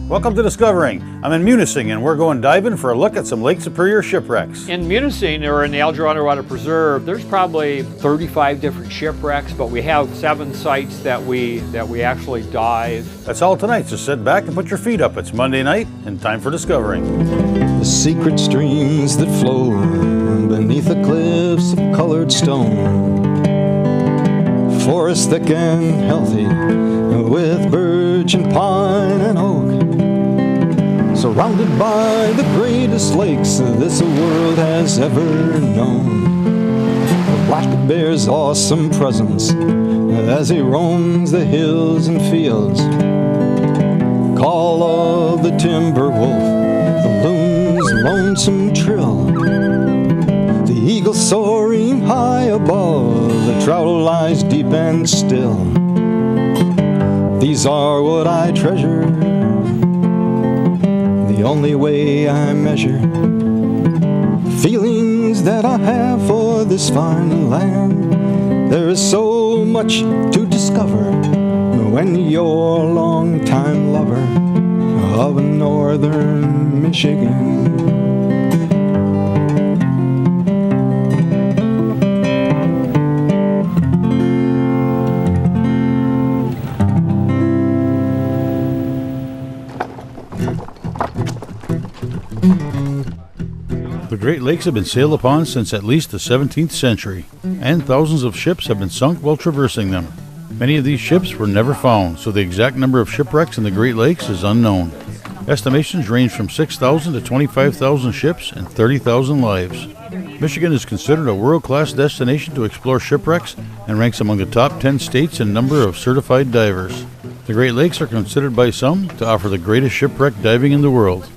Welcome to Discovering. I'm in Munising and we're going diving for a look at some Lake Superior shipwrecks. In Munising, or in the Alger Underwater Preserve, there's probably 35 different shipwrecks, but we have 7 sites that we actually dive. That's all tonight, so sit back and put your feet up. It's Monday night and time for Discovering. The secret streams that flow beneath the cliffs of colored stone. Forest thick and healthy with birch and pine and oak. Surrounded by the greatest lakes this world has ever known. The black bear's awesome presence as he roams the hills and fields. Call of the timber wolf, the loon's lonesome trill. The eagle soaring high above, the trout lies deep and still. These are what I treasure, the only way I measure feelings that I have for this fine land. There is so much to discover when you're a long-time lover of northern Michigan. The Great Lakes have been sailed upon since at least the 17th century, and thousands of ships have been sunk while traversing them. Many of these ships were never found, so the exact number of shipwrecks in the Great Lakes is unknown. Estimations range from 6,000 to 25,000 ships and 30,000 lives. Michigan is considered a world-class destination to explore shipwrecks and ranks among the top 10 states in number of certified divers. The Great Lakes are considered by some to offer the greatest shipwreck diving in the world.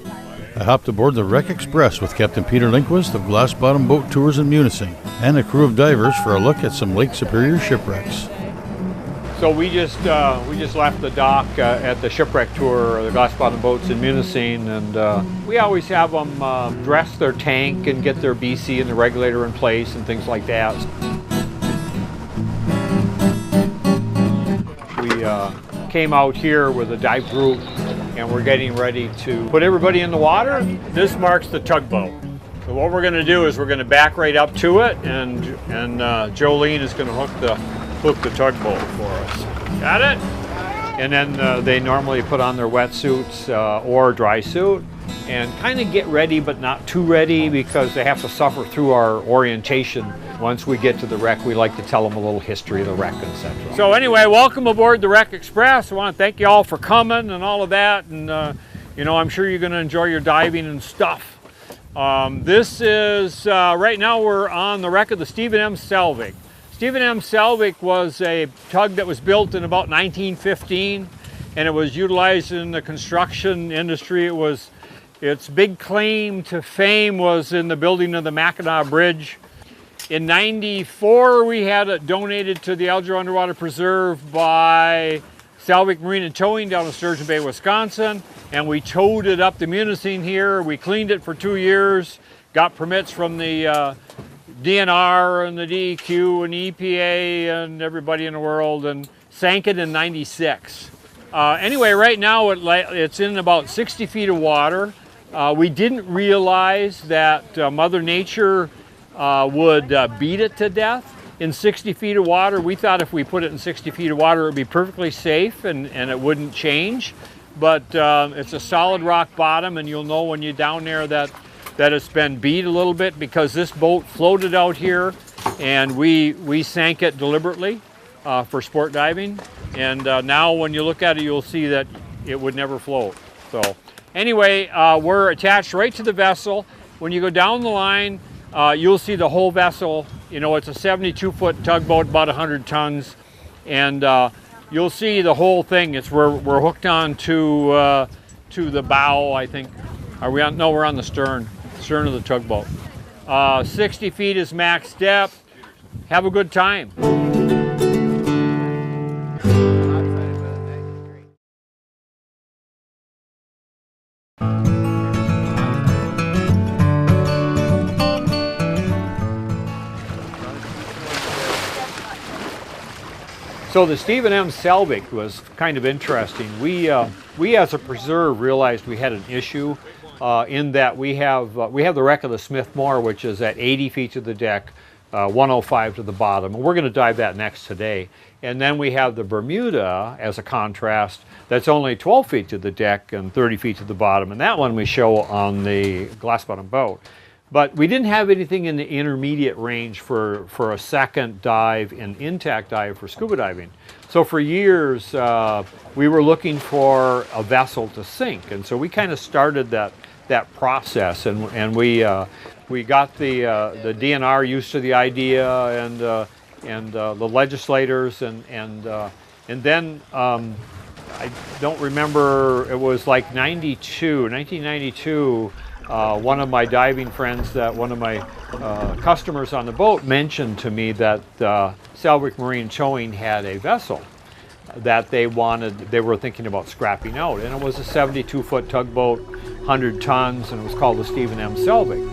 I hopped aboard the Wreck Express with Captain Peter Lindquist of Glass Bottom Boat Tours in Munising and a crew of divers for a look at some Lake Superior shipwrecks. So we just left the dock at the shipwreck tour, the Glass Bottom boats in Munising, and we always have them dress their tank and get their BC and the regulator in place and things like that. We came out here with a dive group, and we're getting ready to put everybody in the water. This marks the tugboat. So what we're going to do is we're going to back right up to it, and Jolene is going to hook the tugboat for us. Got it? And then they normally put on their wetsuits or dry suit and kind of get ready, but not too ready, because they have to suffer through our orientation. Once we get to the wreck, we like to tell them a little history of the wreck, etc. So anyway, welcome aboard the Wreck Express. I want to thank you all for coming and all of that, and you know, I'm sure you're going to enjoy your diving and stuff. This is right now we're on the wreck of the Stephen M. Selvage. Stephen M. Selvage was a tug that was built in about 1915, and it was utilized in the construction industry. Its big claim to fame was in the building of the Mackinac Bridge. In '94, we had it donated to the Alger Underwater Preserve by Selvage Marine and Towing down in Sturgeon Bay, Wisconsin, and we towed it up to Munising here. We cleaned it for 2 years, got permits from the DNR and the DEQ and EPA and everybody in the world, and sank it in '96. Anyway, right now it's in about 60 feet of water. We didn't realize that Mother Nature would beat it to death in 60 feet of water. We thought if we put it in 60 feet of water, it would be perfectly safe and it wouldn't change. But it's a solid rock bottom, and you'll know when you're down there that it's been beat a little bit, because this boat floated out here and we sank it deliberately for sport diving. And now when you look at it, you'll see that it would never float. So anyway, we're attached right to the vessel. When you go down the line, you'll see the whole vessel. You know, it's a 72-foot tugboat, about 100 tons, and you'll see the whole thing. We're hooked on to the bow, I think. Are we on? No, we're on the stern of the tugboat. 60 feet is max depth. Have a good time. So the Stephen M. Selvage was kind of interesting. We as a preserve realized we had an issue in that we have the wreck of the Smithmore, which is at 80 feet to the deck, 105 to the bottom, and we're going to dive that next today. And then we have the Bermuda as a contrast that's only 12 feet to the deck and 30 feet to the bottom, and that one we show on the glass bottom boat. But we didn't have anything in the intermediate range for a second dive, an intact dive for scuba diving. So for years, we were looking for a vessel to sink. And so we kind of started that process. And we got the DNR used to the idea and the legislators. And then I don't remember, it was like 1992, one of my diving friends, one of my customers on the boat mentioned to me that Selvage Marine Towing had a vessel that they were thinking about scrapping out. And it was a 72-foot tugboat, 100 tons, and it was called the Stephen M. Selvage.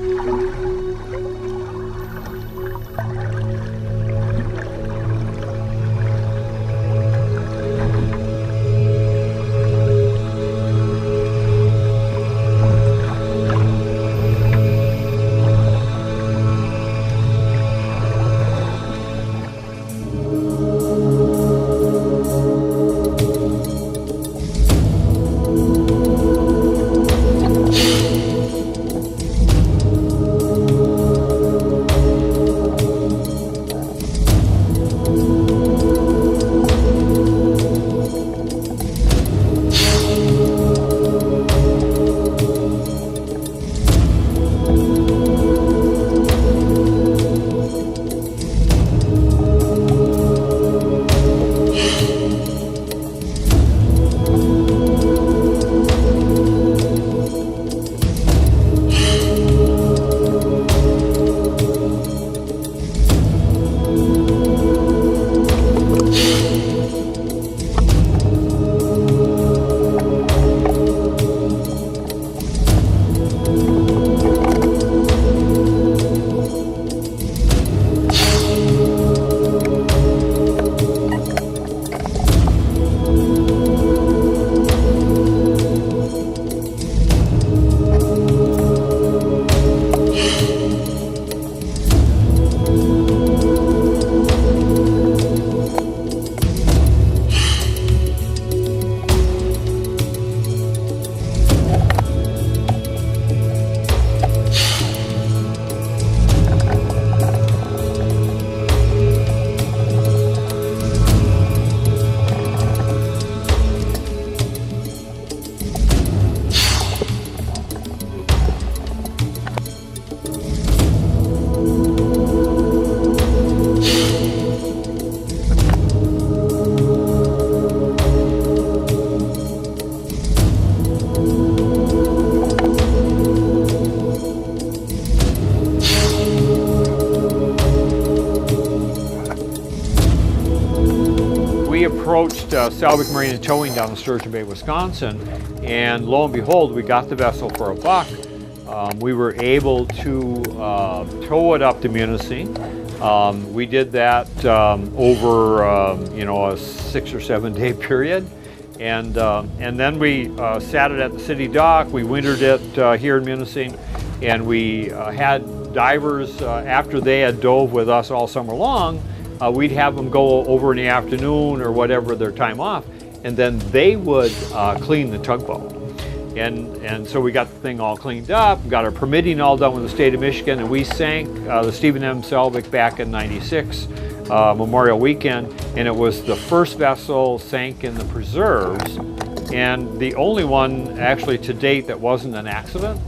Approached Selvage Marine Towing down in Sturgeon Bay, Wisconsin, and lo and behold, we got the vessel for $1. We were able to tow it up to Munising. We did that over a 6 or 7 day period, and then we sat it at the city dock. We wintered it here in Munising, and we had divers after they had dove with us all summer long. We'd have them go over in the afternoon or whatever their time off, and then they would clean the tugboat. And so we got the thing all cleaned up, got our permitting all done with the state of Michigan, and we sank the Stephen M. Selvage back in '96, Memorial Weekend, and it was the first vessel sank in the preserves, and the only one actually to date that wasn't an accident.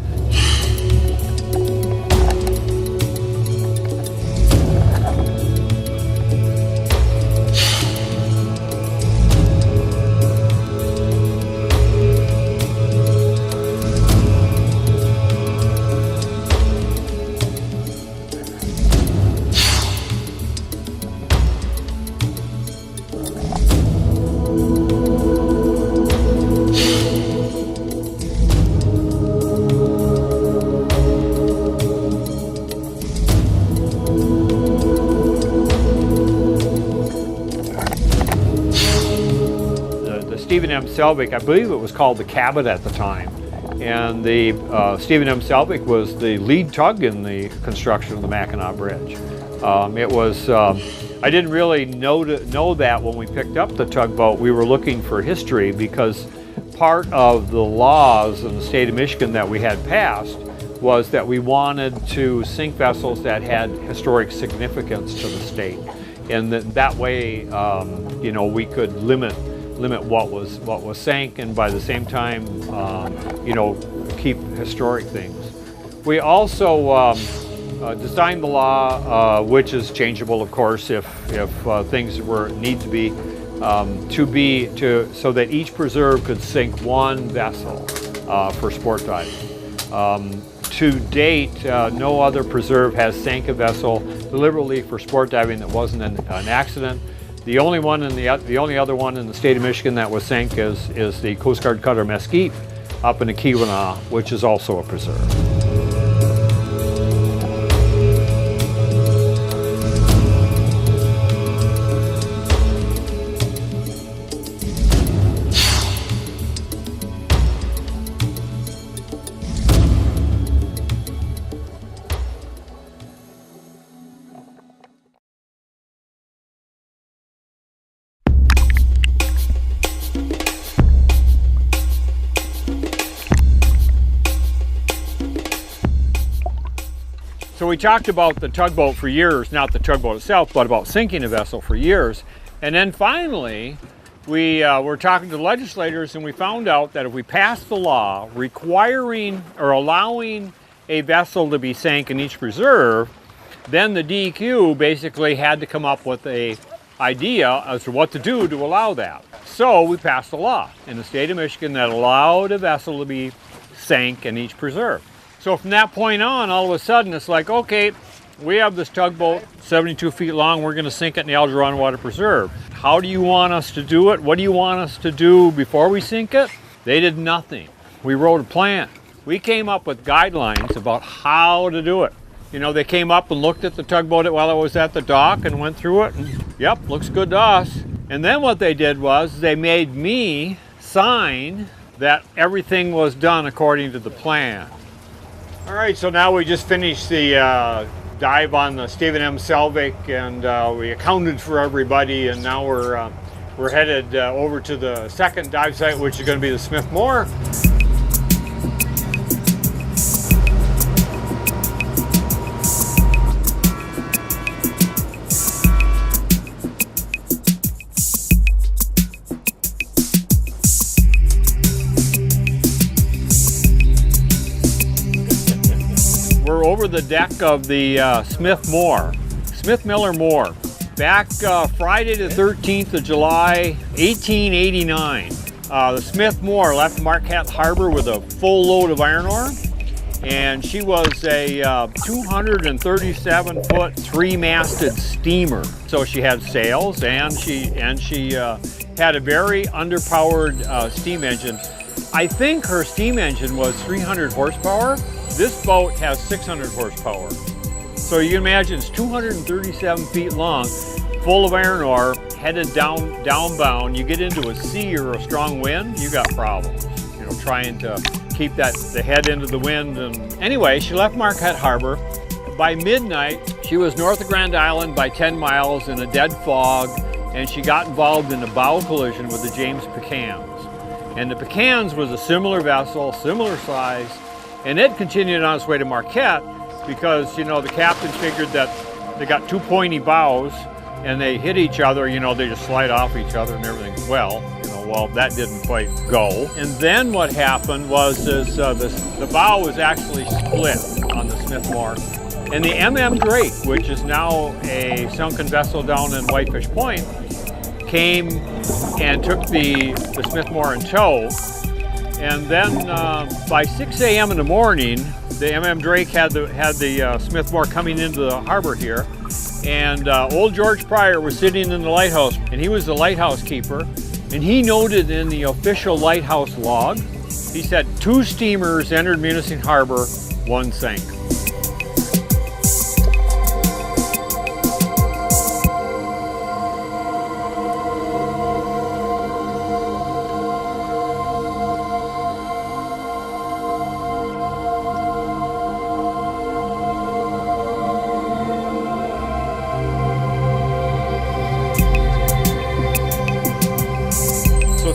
M. Selvage, I believe it was called the Cabot at the time. And the Stephen M. Selvage was the lead tug in the construction of the Mackinac Bridge. It was, I didn't really know that when we picked up the tugboat. We were looking for history because part of the laws in the state of Michigan that we had passed was that we wanted to sink vessels that had historic significance to the state. And that way, you know, we could limit what was sank, and by the same time, you know, keep historic things. We also designed the law, which is changeable, of course, if things need to be, so that each preserve could sink one vessel for sport diving. To date, no other preserve has sank a vessel deliberately for sport diving that wasn't an accident. The only other one in the state of Michigan that was sank is the Coast Guard cutter Mesquite up in the Keweenaw, which is also a preserve. So we talked about the tugboat for years, not the tugboat itself, but about sinking a vessel for years. And then finally, we were talking to the legislators, and we found out that if we passed the law requiring or allowing a vessel to be sank in each preserve, then the DEQ basically had to come up with an idea as to what to do to allow that. So we passed a law in the state of Michigan that allowed a vessel to be sank in each preserve. So from that point on, all of a sudden, it's like, okay, we have this tugboat, 72 feet long, we're going to sink it in the Algernon Water Preserve. How do you want us to do it? What do you want us to do before we sink it? They did nothing. We wrote a plan. We came up with guidelines about how to do it. You know, they came up and looked at the tugboat while it was at the dock and went through it, and yep, looks good to us. And then what they did was they made me sign that everything was done according to the plan. All right, so now we just finished the dive on the Stephen M. Selvage, and we accounted for everybody, and now we're headed over to the second dive site, which is going to be the Smith Moore. We're over the deck of the Smith Miller Moore. Back Friday the 13th of July, 1889, the Smith Moore left Marquette Harbor with a full load of iron ore, and she was a 237-foot, three-masted steamer. So she had sails, and she had a very underpowered steam engine. I think her steam engine was 300 horsepower. This boat has 600 horsepower. So you can imagine it's 237 feet long, full of iron ore, headed downbound. You get into a sea or a strong wind, you got problems. You know, trying to keep the head into the wind. And anyway, she left Marquette Harbor. By midnight, she was north of Grand Island by 10 miles in a dead fog, and she got involved in a bow collision with the James Pecans. And the Pecans was a similar vessel, similar size, and it continued on its way to Marquette because, you know, the captain figured that they got two pointy bows and they hit each other, you know, they just slide off each other and everything. Well, that didn't quite go. And then what happened was the bow was actually split on the Smith Moore. And the M.M. Drake, which is now a sunken vessel down in Whitefish Point, came and took the Smith Moore in tow. And then by 6 a.m. in the morning, the M.M. Drake had the Smith Moore coming into the harbor here. And old George Pryor was sitting in the lighthouse, and he was the lighthouse keeper. And he noted in the official lighthouse log, he said, 2 steamers entered Munising Harbor, 1 sank.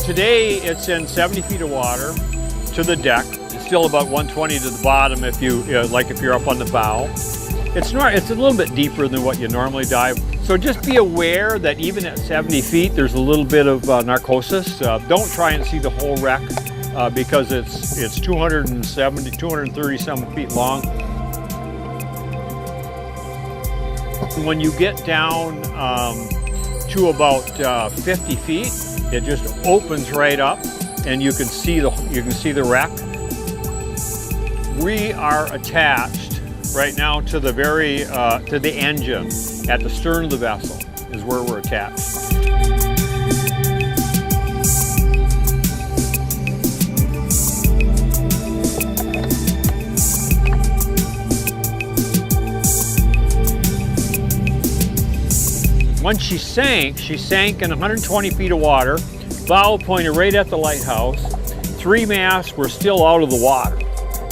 today it's in 70 feet of water to the deck. It's still about 120 to the bottom if you're up on the bow. It's a little bit deeper than what you normally dive. So just be aware that even at 70 feet, there's a little bit of narcosis. Don't try and see the whole wreck because it's 237 feet long. When you get down to about 50 feet, it just opens right up, and you can see the wreck. We are attached right now to the to the engine at the stern of the vessel is where we're attached. Once she sank in 120 feet of water, bow pointed right at the lighthouse. 3 masts were still out of the water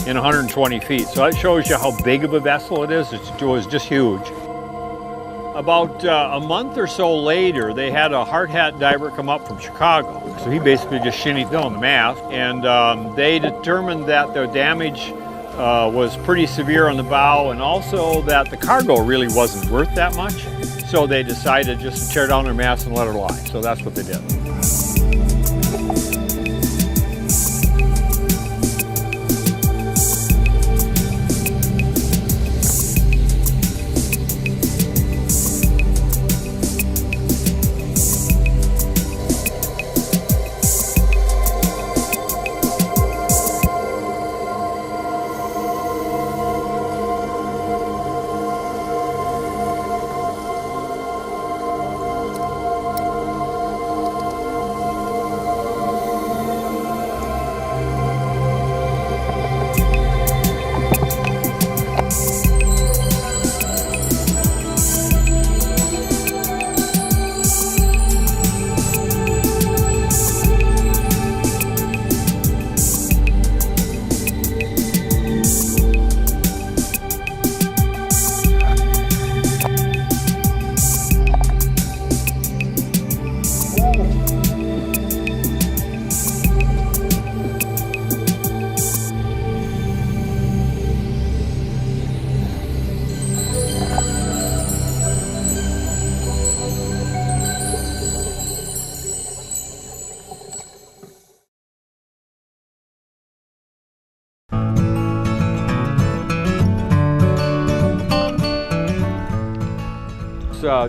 in 120 feet. So that shows you how big of a vessel it is. It was just huge. About a month or so later, they had a hard hat diver come up from Chicago. So he basically just shinnied down the mast, and they determined that the damage was pretty severe on the bow, and also that the cargo really wasn't worth that much. So they decided just to tear down their mast and let her lie. So that's what they did.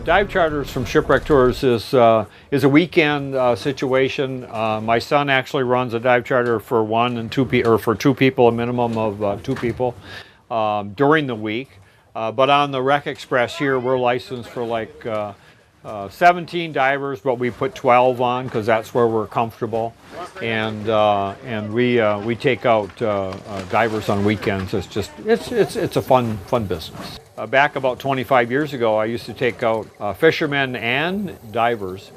Dive charters from Shipwreck Tours is a weekend situation. My son actually runs a dive charter for for two people, a minimum of 2 people during the week. But on the Wreck Express here, we're licensed for like 17 divers, but we put 12 on because that's where we're comfortable. And we take out divers on weekends. It's a fun business. Back about 25 years ago, I used to take out fishermen and divers,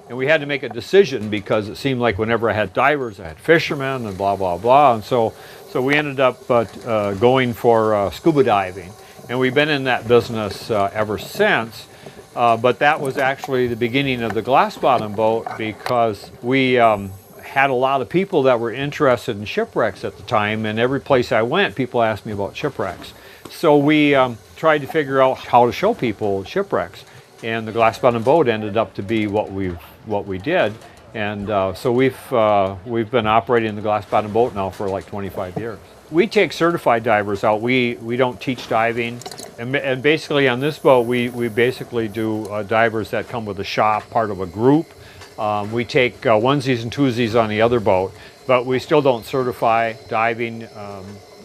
and we had to make a decision because it seemed like whenever I had divers, I had fishermen and blah blah blah. And so we ended up going for scuba diving, and we've been in that business ever since. But that was actually the beginning of the glass bottom boat because we had a lot of people that were interested in shipwrecks at the time, and every place I went, people asked me about shipwrecks. So we tried to figure out how to show people shipwrecks, and the glass bottom boat ended up to be what we did. And so we've been operating the glass bottom boat now for like 25 years. We take certified divers out. We don't teach diving, and basically on this boat we basically do divers that come with a shop, part of a group. We take onesies and twosies on the other boat, but we still don't certify diving.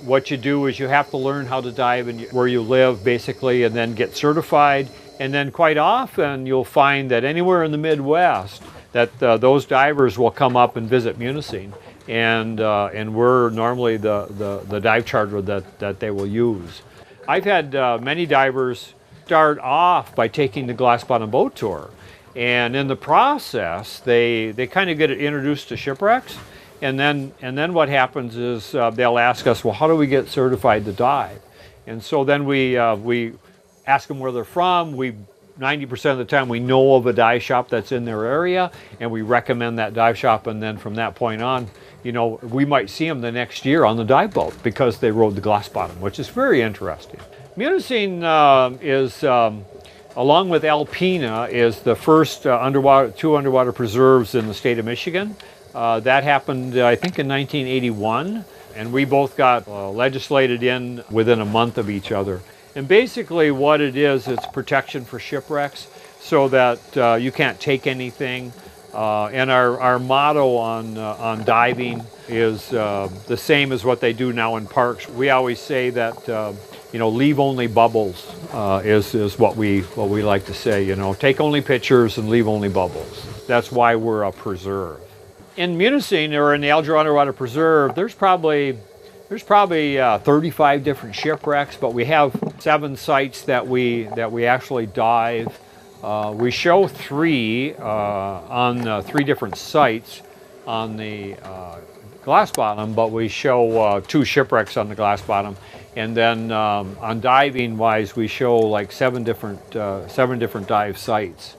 What you do is you have to learn how to dive where you live, basically, and then get certified. And then quite often you'll find that anywhere in the Midwest that those divers will come up and visit Munising, and we're normally the dive charter that they will use. I've had many divers start off by taking the glass bottom boat tour, and in the process they kind of get introduced to shipwrecks. And then what happens is they'll ask us, well, how do we get certified to dive? And so then we ask them where they're from. We 90% of the time we know of a dive shop that's in their area, and we recommend that dive shop, and then from that point on, you know, we might see them the next year on the dive boat because they rode the glass bottom, which is very interesting. Munising is, along with Alpena, is the first two underwater preserves in the state of Michigan. That happened, I think, in 1981, and we both got legislated in within a month of each other. And basically what it is, it's protection for shipwrecks so that you can't take anything. And our motto on diving is the same as what they do now in parks. We always say that you know, leave only bubbles is what we like to say. You know, take only pictures and leave only bubbles. That's why we're a preserve. In Munising, or in the Alger Underwater Preserve, there's probably 35 different shipwrecks, but we have 7 sites that we actually dive. We show 3 on 3 different sites on the glass bottom, but we show 2 shipwrecks on the glass bottom. And then on diving wise, we show like 7 different dive sites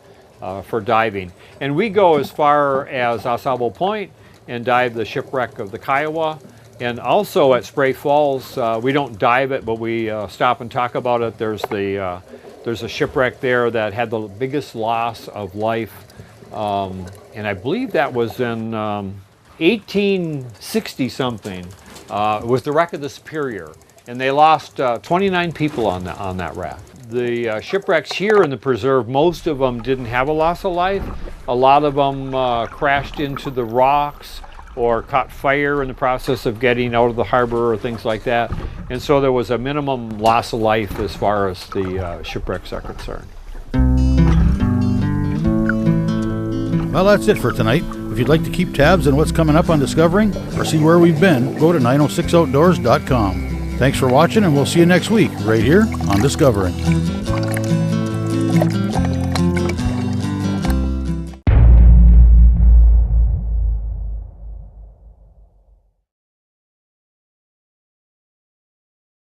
for diving. And we go as far as Osabo Point and dive the shipwreck of the Kiowa. And also at Spray Falls, we don't dive it, but we stop and talk about it. There's a shipwreck there that had the biggest loss of life, and I believe that was in 1860 something. It was the wreck of the Superior, and they lost 29 people on that raft. The shipwrecks here in the preserve, most of them didn't have a loss of life. A lot of them crashed into the rocks or caught fire in the process of getting out of the harbor or things like that. And so there was a minimum loss of life as far as the shipwrecks are concerned. Well, that's it for tonight. If you'd like to keep tabs on what's coming up on Discovering or see where we've been, go to 906outdoors.com. Thanks for watching, and we'll see you next week right here on Discovering.